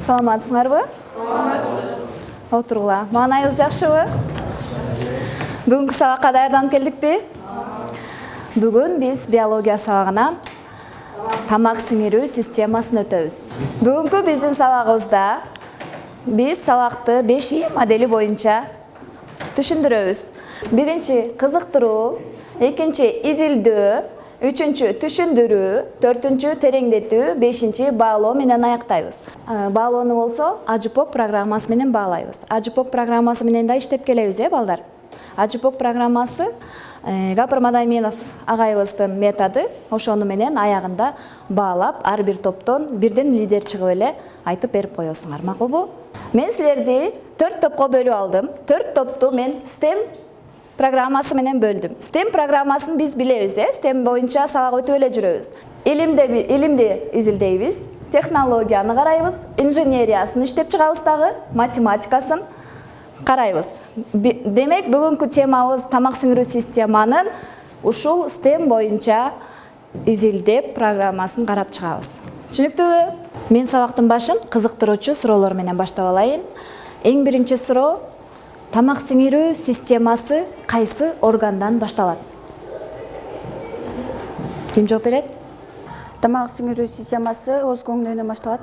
Саламатсыңарбы? Отургула. Маанайыбыз жакшыбы? Бүгүнкү сабакка даярданып келдикпи? Бүгүн биз биология сабагынан тамак сиңирүү системасын өтөбүз. Бүгүнкү биздин сабагыбызда биз сабакты 5 модели боюнча түшүндүрөбүз. Биринчи кызыктыруу, экинчи изилдөө, үчүнчү түшүндүрүү, төртүнчү тереңдетүү, бешинчи баалоо менен аяктайбыз. Баалоону болсо AJPOC программасы менен баалайбыз. AJPOC программасы менен да иштеп келебиз, балдар. AJPOC программасы Гапар Мадайменов агайыбыздын методу, ошону менен аягында баалап, ар бир топтон бирден лидер чыгып эле айтып берип коесуңар, макулбу? Мен силерди 4 топко бөлүп алдым. 4 топту мен STEM программасы менен бөлдүм. STEM программасын биз билебиз, STEM боюнча сабак өтүп эле жүрөбүз. Илимди изилдейбиз, технологияны карайбыз, инженериясын иштеп чыгабыз дагы, математикасын карайбыз. Демек, бүгүнкү темабыз тамак сиңирүү системанын ушул STEM боюнча изилдеп программасын карап чыгабыз. Түшүнүктүүбү? Мен сабактын башын кызыктыруучу суроолор менен баштап алайын. Эң биринчи суроо: тамак сиңирүү системасы кайсы органдан башталат? Ким жооп берет? Тамак сиңирүү системасы ооз көңдөйүнөн башталат.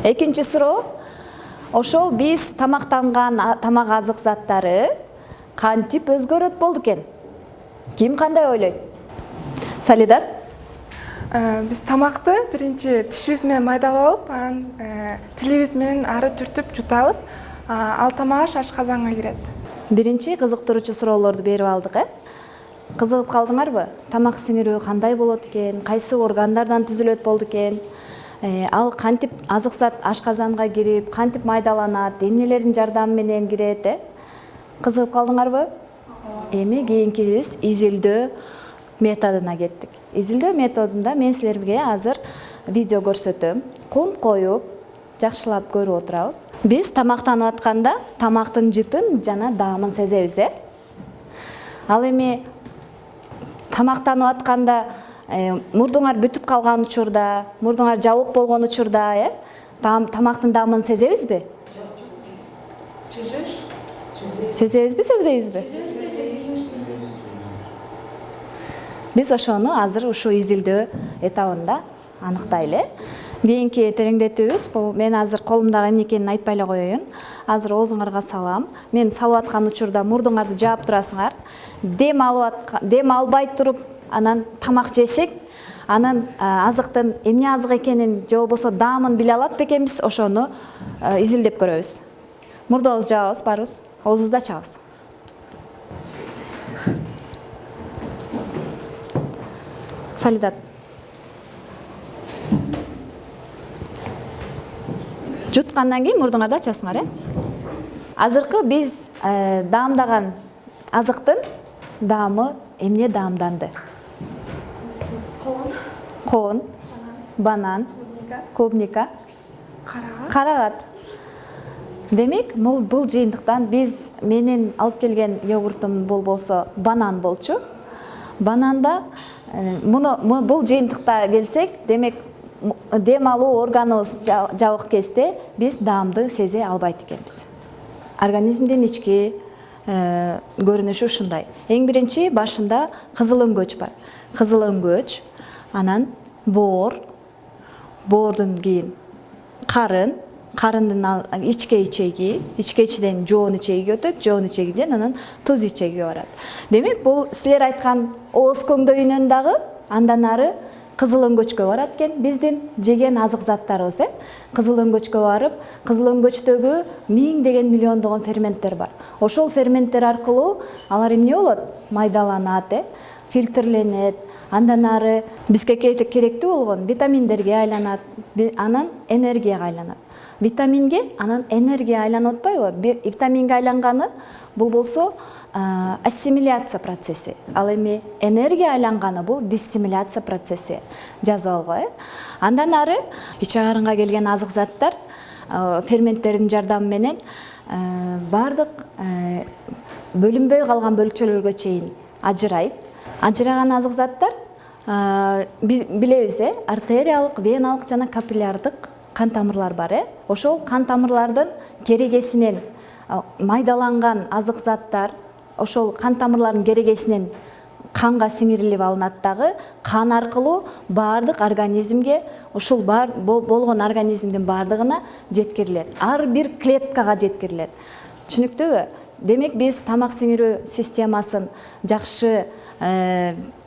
Экинчи суроо: ошол биз тамактанган тамак азык заттары кантип өзгөрөт болду экен? Ким кандай ойлойт? Салидат? Биз тамакты биринчи тишибиз менен майдалап алып, анан тилибиз менен ары түртүп жутабыз. Ал тамак ашказанга кирет. Биринчи кызыктыруучу суроолорду берип алдык, Кызыгып калдыңарбы? Тамак сиңирүү кандай болот экен? Кайсы органдардан түзүлөт болду экен? Ал кантип азык зат ашказанга кирип, кантип майдаланат, эмнелердин жардамы менен кирет, Кызыгып калдыңарбы? Эми кийинкибиз изилдөө методуна кеттик. Изилдөө методунда мен силерге азыр видео көрсөтөм. Кумп коюп, жакшылап көрүп отурабыз. Биз тамактанып атканда тамактын жытын жана даамын сезебиз, Ал эми тамактанып атканда мурдуңар бүтүп калган учурда, мурдуңар жабык болгон учурда, тамактын даамын сезебизби? Сезебизби, сезбейбизби? Биз ошону азыр ушул изилдөө этабында аныктайлы. Кийинки тереңдетүүбүз, бул мен азыр колумдагы эмне экенин айтпай эле коеюн. Азыр оозуңарга салам. Мен салып аткан учурда мурдуңарды жаап турасыңар. Дем албай туруп, анан тамак жесек, анан азыктын эмне азык экенин же болбосо даамын биле алат бекенбиз, ошону изилдеп көрөбүз. Мурдубузду жаабыз, барыбыз, оозубузду ачабыз. Салидат. Жуткандан кийин мурдуңарды ачасыңар, Азыркы биз даамдаган азыктын даамы эмне даамданды? Коон, банан, клубника, карагат. Демек, бул жыйынтыктан биз менин алып келген йогуртум болсо банан болчу. Бананда бул жыйынтыкта келсек, демек дем алуу органыбыз жабык кезде биз даамды сезе албайт экенбиз. Организмдин ички көрүнүшү ушундай. Эң биринчи башында кызыл өңгөч бар. Кызыл өңгөч, анан боордун кийин карындын ичке ичеги, ичке ичиден жоон ичегиге өтөт, жоон ичегиден анан туз ичегиге барат. Демек, бул силер айткан ооз көңдөйүнөн дагы андан ары кызыл өңгөчкө барат экен. Биздин жеген азык заттарыбыз, кызыл өңгөчкө барып, кызыл өңгөчтөгү миңдеген миллиондогон ферменттер бар. Ошол ферменттер аркылуу алар эмне болот? Майдаланат, фильтрленет. Андан ары бизге керектүү болгон витаминдерге айланат, анан энергияга айланат. Витаминге, анан энергия айланып атпайбы? Бир витаминге айланганы бул болсо ассимиляция процесси. Ал эми энергия айланганы бул диссимиляция процесси. Жазып алгыла. Андан ары ич карынга келген азык заттар ферменттердин жардамы менен бардык бөлүнбөй калган бөлчөлөргө чейин ажырайт. Ажыраган азык заттар билебиз артериялык, веналык жана капиллярдык кан тамырлар бар. Ошол кан тамырлардын керегесинен майдаланган азык заттар ошол кан тамырлардын керегесинен канга сиңирилип алынат дагы, кан аркылуу баардык организмге, ушул болгон организмдин баардыгына жеткирилет. Ар бир клеткага жеткирилет. Түшүнүктүүбү? Демек биз тамак сиңирүү системасын жакшы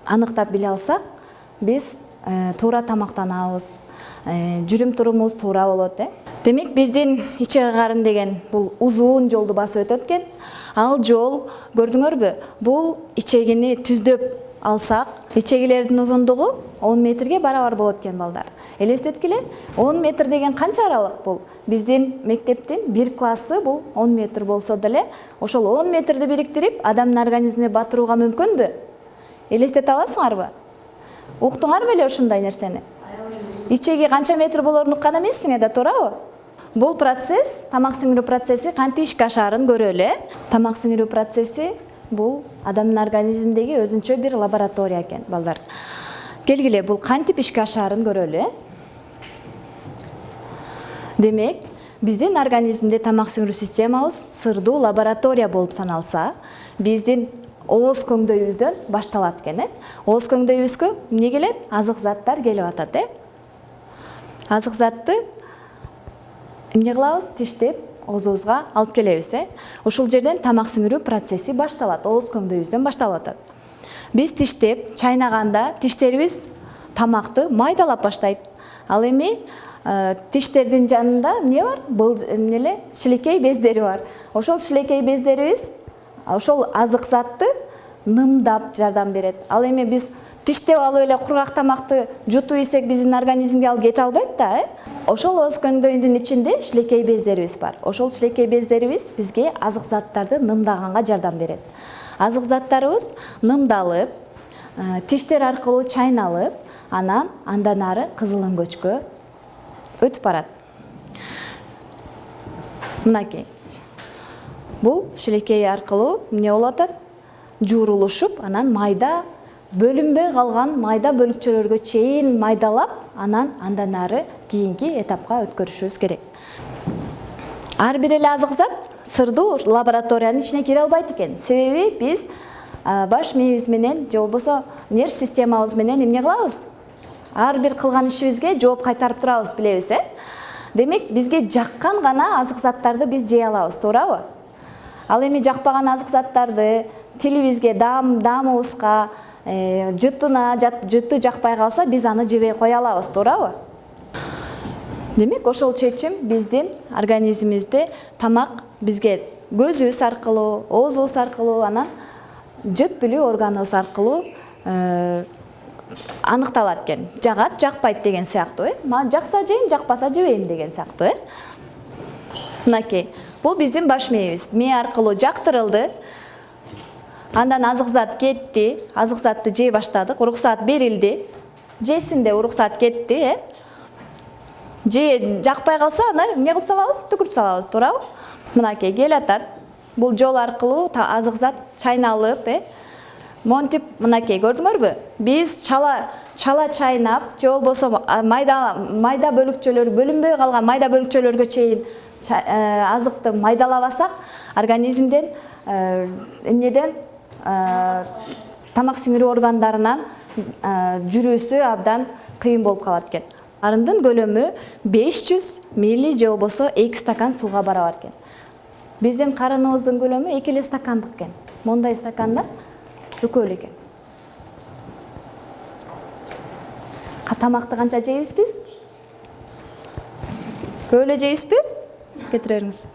аныктап биле алсак, биз туура тамактанабыз, жүрүм турумубуз туура болот. Демек биздин ичеги карын деген бул узун жолду басып өтөт экен. Ал жол көрдүңөрбү? Бул ичегини түздөп алсак, ичегилердин узундугу 10 метрге барабар болот экен балдар. Элестеткиле, 10 метр деген канча аралык бул? Биздин мектептин бир классы бул 10 метр болсо деле, ошол 10 метрди бириктирип адамдын организмине батырууга мүмкүнбү? Элестете аласыңарбы? Уктуңар беле ушундай нерсени? Ичеги канча метр болорун уккан эмессиңер да, туурабы? Бул процесс, тамак сиңирүү процесси кантип ишке ашаарын көрөлү. Тамак сиңирүү процесси бул адамдын организминдеги өзүнчө бир лаборатория экен, балдар. Келгиле, бул кантип ишке ашаарын көрөлү. Демек, биздин организмде тамак сиңирүү системабыз сырдуу лаборатория болуп саналса, биздин ооз көңдөйүбүздөн башталат экен. Ооз көңдөйүбүзгө эмне келет? Азык заттар келип атат. Азык затты эмне кылабыз? Тиштеп оозубузга алып келебиз. Ушул жерден тамак сиңирүү процесси башталат, ооз көңдөйүбүздөн башталып атат. Биз тиштеп, чайнаганда тиштерибиз тамакты майдалап баштайт. Ал эми тиштердин жанында эмне бар? Бул эмнеле? Шилекей бездери бар. Ошол шилекей бездерибиз ошол азык затты нымдап жардам берет. Ал эми биз тиштеп алып эле кургак тамакты жутуп ийсек, биздин организмге ал кете албайт да. Ошол ооз көңдөйүнүн ичинде шилекей бездерибиз бар. Ошол шилекей бездерибиз бизге азык заттарды нымдаганга жардам берет. Азык заттарыбыз нымдалып, тиштер аркылуу чайналып, андан ары кызыл өңгөчкө өтүп барат. Мынакей. Бул шилекей аркылуу эмне болуп атат? Жуурулушуп, анан майда бөлүнбөй калган майда бөлүкчөлөргө чейин майдалап, андан ары кийинки этапка өткөрүшүбүз керек. Ар бир эле азык зат сырдуу лабораториянын ичине кире албайт экен. Себеби биз баш мээбиз менен же болбосо нерв системабыз менен эмне кылабыз? Ар бир кылган ишибизге жооп кайтарып турабыз, билебиз. Демек, бизге жаккан гана азык заттарды биз жей алабыз, туурабы? Ал эми жакпаган азык заттарды тилибизге, даамыбызга, жыты жакпай калса, биз аны жебей кое алабыз, туурабы? Демек, ошол чечим биздин организмибизде тамак бизге көзүбүз аркылуу, оозубуз аркылуу, анан жөт билүү органыбыз аркылуу аныкталат экен. Жагат, жакпайт деген сыяктуу. Жакса жейм, жакпаса жебейм деген сыяктуу. Мынакей. Бул биздин баш мээбиз. Мээ аркылуу жактырылды. Андан азык зат кетти. Азык затты жей баштадык. Уруксаат берилди. Жейсинде уруксаат кетти. Же жакпай калса, аны эмне кылып салабыз? Түкүрүп салабыз, туурабы? Мынакей келатат. Бул жол аркылуу азык зат чайналып, монтип, мынакей көрдүңөрбү? Биз чала чайнап, же болбосо майда бөлүкчөлөр, бөлүнбөй калган майда бөлүкчөлөргө чейин азыкты майдалабасак, организмден эмнеден тамак сиңирүү органдарынан жүрүүсү абдан кыйын болуп калат экен. Арындын көлөмү 500 милли же болбосо 2 стакан сууга барабар экен. Биздин карыныбыздын көлөмү 2 стакандык экен. Мондай стаканда экөө эле экен. Тамакты канча жейбиз биз? Көп эле жейбизби? Кетире бериңиз.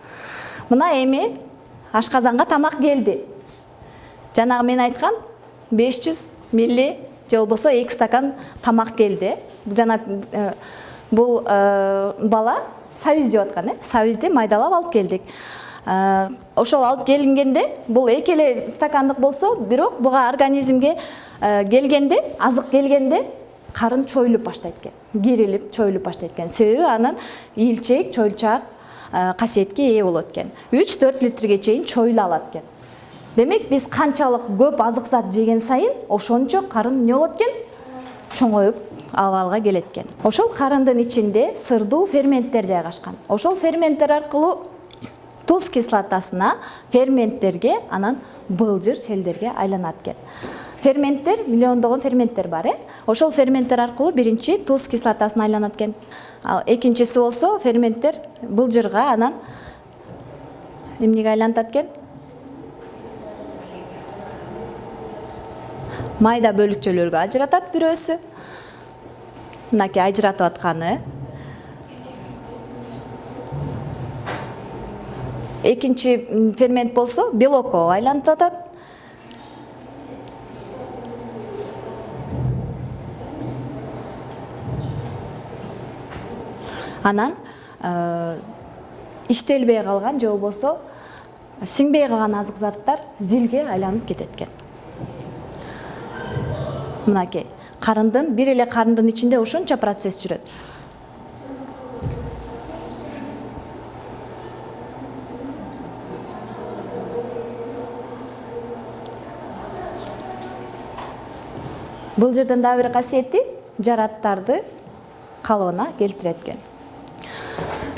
Мына эми ашказанга тамак келди. Жанагы мен айткан 500 милли же болбосо 2 стакан тамак келди. Жана бул бала сабиз жеп аткан, сабизди майдалап алып келдик. Ошол алып келингенде, бул 2 эле стакандык болсо, бирок буга организмге келгенде, азык келгенде карын чойлуп баштайт экен. Керилип, чойлуп баштайт экен. Себеби анын ийилчээк, чойлчаак касиетке ээ болот экен. 3-4 литрге чейин чойло алат экен. Демек, биз канчалык көп азык зат жеген сайын, ошончо карын эмне болот экен? чоңоюп абалга келет экен. Ошол карындын ичинде сырдуу ферменттер жайгашкан. Ошол ферменттер аркылуу туз кислотасына ферменттерге анан былжыр челдерге айланат экен. Ферменттер, миллиондогон ферменттер бар, ошол ферменттер аркылуу биринчи туз кислотасына айланат экен. Ал экинчиси болсо ферменттер былжырга анан эмнеге айлантат экен? Майда бөлүкчөлөргө ажыратат бирөөсү. Мынакей ажыратып атканы. Экинчи фермент болсо белокко айлантып атат. Анан иштелбей калган же болбосо сиңбей калган азык заттар зилге айланып кетет экен. Мынакей карындын, бир эле карындын ичинде ушунча процесс жүрөт. Былжырдын дагы бир касиети жараттарды калыбына келтирет экен.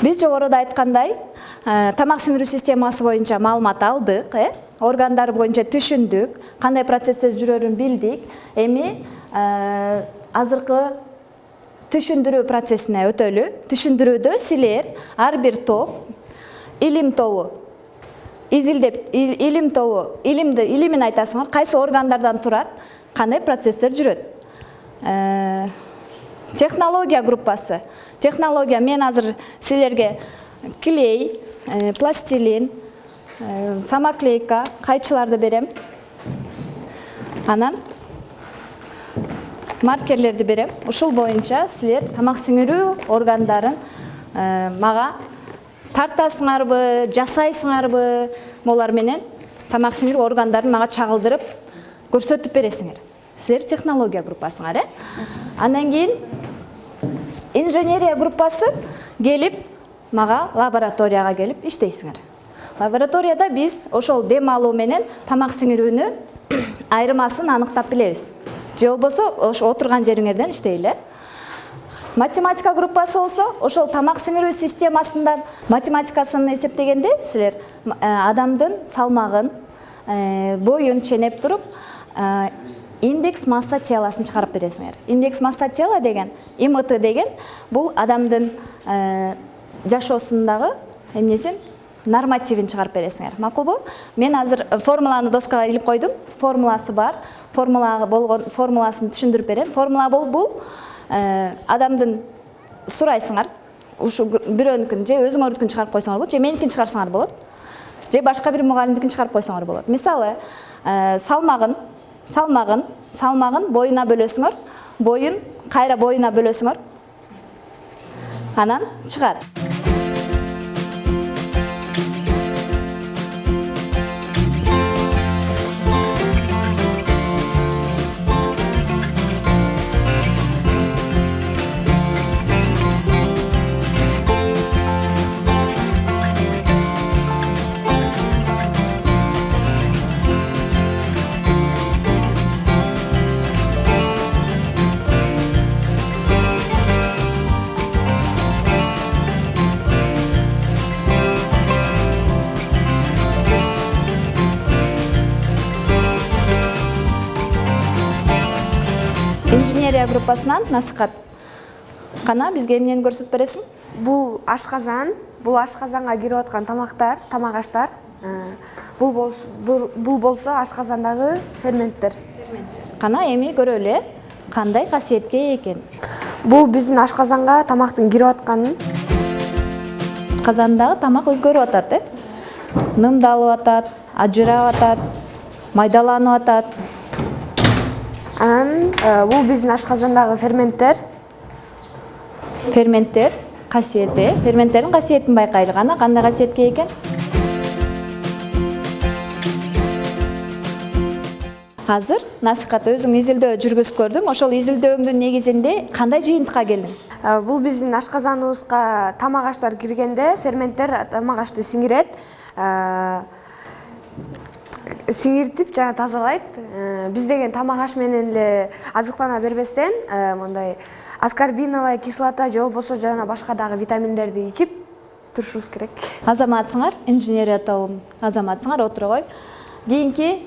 Биз жогоруда айткандай, тамак сиңирүү системасы боюнча маалымат алдык, органдар боюнча түшүндүк, кандай процесстер жүрөрүн билдик. Эми азыркы түшүндүрүү процессине өтөлү. Түшүндүрүүдө силер ар бир топ илим тобу изилдеп, илим тобу илимин айтасыңар, кайсы органдардан турат, кандай процесстер жүрөт. Технология группасы. Технология, мен азыр силерге клей, пластилин, самоклейка, кайчыларды берем. Анан маркерлерди берем. Ушул боюнча силер тамак сиңирүү органдарын мага тартасыңарбы, жасайсыңарбы, булар менен тамак сиңирүү органдарын мага чагылдырып көрсөтүп бересиңер. Силер технология группасыңар, Андан кийин инженерия группасы келип мага лабораторияга келип иштейсиңер. Лабораторияда биз ошол дем алуу менен тамак сиңирүүнү айырмасын аныктап билебиз. Же болбосо ошо отурган жериңерден иштейли. Математика группасы болсо, ошол тамак сиңирүү системасындан математикасын эсептегенде силер адамдын салмагын, боюн ченеп туруп, индекс масса телосын чыгарып бересиңер. Индекс масса тела деген, ИМТ деген, бул адамдын жашоосундагы эмнесин нормативин чыгарып бересиңер. Макулбу? Мен азыр формуланы доскага илип койдум. Формуласы бар. Формуласын түшүндүрүп берем. Формула бул адамдын сурайсыңар. Ушу бирөөнүкүн же өзүңөрдүкүн чыгарып койсоңор болот, же меникин чыгарсаңар болот. Же башка бир мугалимдикин чыгарып койсоңор болот. Мисалы, салмагын боюна бөлөсүңөр, боюн кайра боюна бөлөсүңөр. Анан чыгат. Инженерия группасынан насихат. Кана бизге эмнени көрсөтүп бересиң? Бул ашказанга кирип аткан тамактар, тамак-аштар. Бул болсо ашказандагы ферменттер. Кана эми көрөлү, кандай касиетке ээ экен. Бул биздин ашказанга тамактын кирип атканын. Казандагы тамак өзгөрүп атат, нымдалып атат, ажырап атат, майдаланып атат. Анан бул биздин ашказандагы ферменттер. Ферменттер касиети, ферменттердин касиетин байкайлы. Кана кандай касиетке экен? Азыр насихат өзүң изилдөө жүргүзүп көрдүң. Ошол изилдөөңдүн негизинде кандай жыйынтыкка келдиң? Бул биздин ашказаныбызга тамак-аштар киргенде ферменттер тамак-ашты сиңирет. сиңиртип жана тазалайт. Биз деген тамак аш менен эле азыктана бербестен мындай аскорбиновая кислота же болбосо жана башка дагы витаминдерди ичип турушубуз керек. Азаматсыңар, инженерия тобу азаматсыңар, отура кой. Кийинки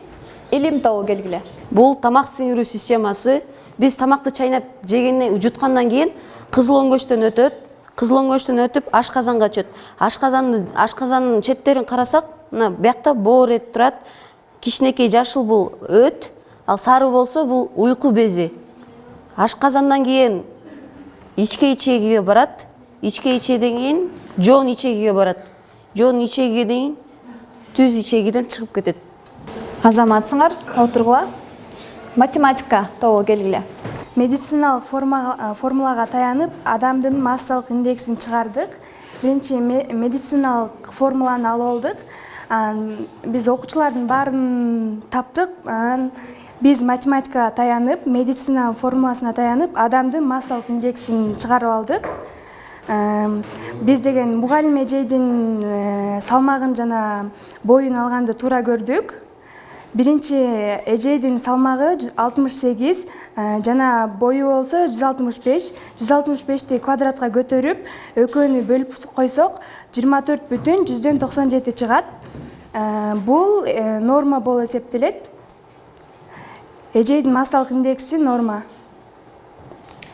илим тобу келгиле. Бул тамак сиңирүү системасы биз тамакты чайнап жегенден жуткандан кийин кызыл өңгөчтөн өтөт. Кызыл өңгөчтөн өтүп ашказанга түшөт. Ашказандын четтерин карасак, мына биякта боор эт турат. Кичинекей жашыл бул өт, ал сары болсо бул уйку бези. Ашказандан кийин ичке ичегиге барат. Ичке ичеден кийин жоон ичегиге барат. Жоон ичегиге дейин түз ичегиден чыгып кетет. Азаматсыңар, отургула. Математика тобу келгиле. Медициналык формулага таянып, адамдын массалык индексин чыгардык. Биринчи медициналык формуланы алып алдык. Биз окуучулардын баарын таптык. Биз математикага таянып, медицина формуласына таянып, адамдын массалык индексин чыгарып алдык. Биз деген мугалим эжейдин салмагын жана боюн алганды туура көрдүк. Биринчи эжейдин салмагы 68 жана бою болсо 165. 165ти квадратка көтөрүп, экөөнү бөлүп койсок 24,97 чыгат. Бул норма болуп эсептелет. Эжейдин массалык индекси норма.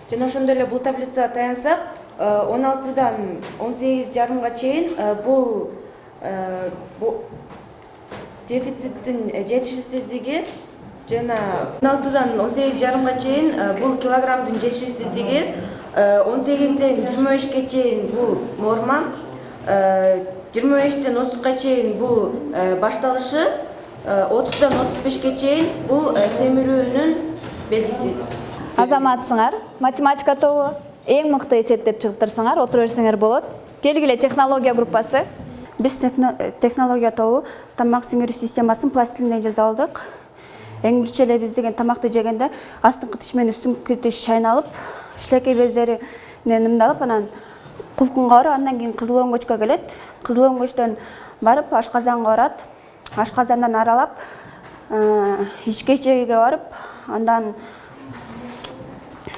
Жана ошондой эле бул таблицага таянсак, 16дан 18,5га чейин бул дефициттин жетишсиздиги, жана 16дан 18,5га чейин бул килограммдын жетишсиздиги, 18ден 25ге чейин бул норма, 25ден 30га чейин бул башталышы, 30дан 35ге чейин бул семирүүнүн белгиси. Азаматсыңар, математика тобу эң мыкты эсептеп чыгыптырсаңар, отура берсеңер болот. Келгиле технология группасы. Биз технология тобу тамак сиңирүү системасын пластилинден жасап алдык. Эң биринчи эле биз деген тамакты жегенде астыңкы тиш менен үстүңкү тиш чайналып, шилекей бездери ымдалып, анан кулкунга барып, андан кийин кызыл өңгөчкө келет. Кызыл өңгөчтөн барып ашказанга барат. Ашказандан аралап, ичке ичегиге барып, андан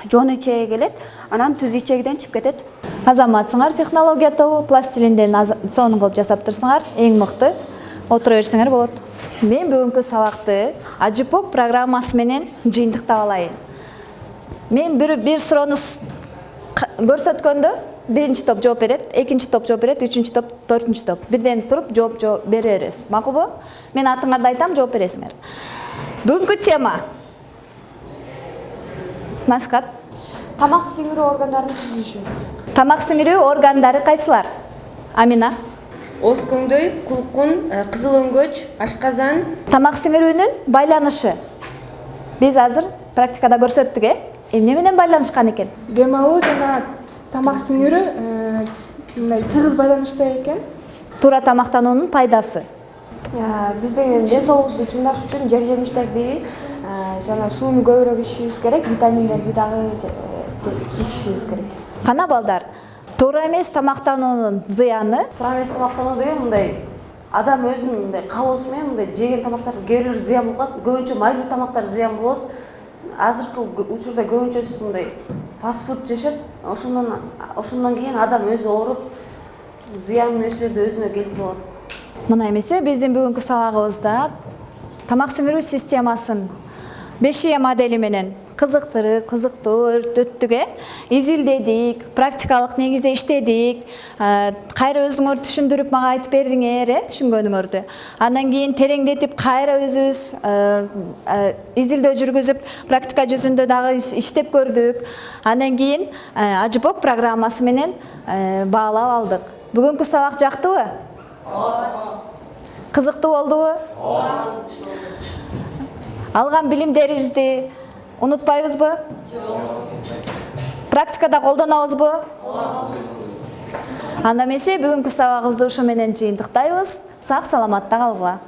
жоон ичегиге келет, анан түз ичегиден чыгып кетет. Азаматсыңар, технология тобу пластилинден сонун кылып жасаптырсаңар, эң мыкты. Отура берсеңер болот. Мен бүгүнкү сабакты Ажипок программасы менен жыйынтыктап алайын. Мен бир суроону көрсөткөндө биринчи топ жооп берет, экинчи топ жооп берет, үчүнчү топ, төртүнчү топ. Бирден туруп жооп бере бересиз. Макулбу? Мен атыңарды айтам, жооп бересиңер. Бүгүнкү тема. Насикат. Тамак сиңирүү органдарынын түзүлүшү. Тамак сиңирүү органдары кайсылар? Амина. Оз көңдөй, кулкун, кызыл өңгөч, ашказан. Тамак сиңирүүнүн байланышы. Биз азыр практикада көрсөттүк, эмне менен байланышкан экен? Дем алуу жана тамак сиңирүү тыгыз байланышта экен. Туура тамактануунун пайдасы. Биз деген ден соолугубузду чыңдаш үчүн жер жемиштерди жана сууну көбүрөөк ичишибиз керек, витаминдерди дагы ичишибиз керек. Кана балдар, туура эмес тамактануунун зыяны? Туура эмес тамактануу деген мындай адам өзүнүн мындай каалоосу менен мындай жеген тамактар кээ бирleri зыян болот, көбүнчө майлуу тамактар зыян болот. Азыркы учурда көбүнчөсү мындай фастфуд жешет. Ошондон кийин адам өзү ооруп, зыян нерселерди өзүнө келтирип алат. Мына эмесе биздин бүгүнкү сабагыбызда тамак сиңирүү системасын 5E модели менен кызыктуу өттүк, изилдедик, практикалык негизде иштедик. Кайра өзүңөр түшүндүрүп мага айтып бердиңер, түшүнгөнүңөрдү. Андан кийин тереңдетип кайра өзүбүз изилдөө жүргүзүп, практика жүзүндө дагы иштеп көрдүк. Андан кийин Ажипок программасы менен баалап алдык. Бүгүнкү сабак жактыбы? Кызыктуу болдубу? Алган билимдерибизди унутпайбызбы? Практикада колдонобузбу? Анда эмесе бүгүнкү сабагыбызды ушу менен жыйынтыктайбыз. Сак саламатта калгыла.